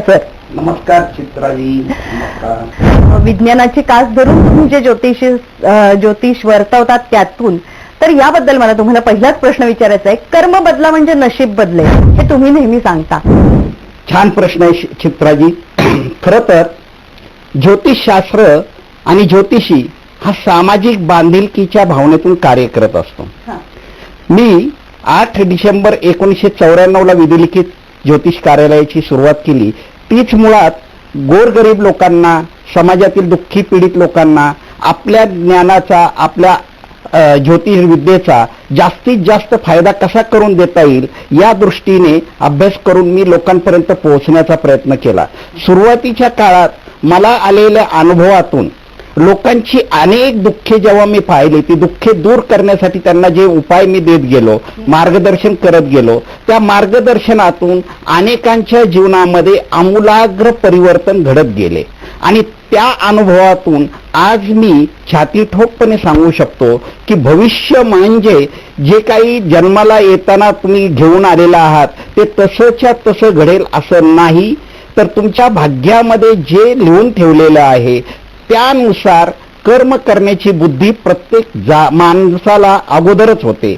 Sir नमस्कार चित्राजी. नमस्कार. विज्ञानाची कास धरून तुम्ही जे ज्योतिष वर्तवतात त्यातून, तर याबद्दल मला तुम्हाला पहिलाच प्रश्न विचारायचा आहे. कर्म बदला म्हणजे नशीब बदले, हे तुम्ही नेहमी सांगता. छान प्रश्न आहे चित्राजी. खर तर ज्योतिषशास्त्र आणि ज्योतिषी हा सामाजिक बांधिलकीच्या भावनेतून कार्य करत असतो. मी 8 डिसेंबर 1994 विधिलिखित ज्योतिष कार्यालयाची सुरुवात केली. तीच मुळात गोरगरीब लोकांना, समाजातील दुःखी पीडित लोकांना आपल्या ज्ञानाचा, आपल्या ज्योतिष विद्येचा जास्तीत जास्त फायदा कसा करून देता येईल या दृष्टीने अभ्यास करून मी लोकांपर्यंत पोहोचण्याचा प्रयत्न केला. सुरुवातीच्या काळात मला आलेल्या अनुभवातून लोकांची अनेक दुःखे जेव्हा मी पाहिली, ती दुःखे दूर करण्यासाठी त्यांना जे उपाय मी देत गेलो, मार्गदर्शन करत गेलो, त्या मार्गदर्शनातून अनेकांच्या जीवनामध्ये आमूलाग्र परिवर्तन घडत गेले. आणि त्या अनुभवातून आज मी छाती ठोकपणे सांगू शकतो की भविष्य म्हणजे जे काही जन्माला येताना तुम्ही घेऊन आलेला आहात ते तसंच्या तसं घडेल असं नाही, तर तुमच्या भाग्यामध्ये जे लिहून ठेवलेलं आहे त्यानुसार कर्म करण्याची बुद्धी प्रत्येक माणसाला अगोदरच होते.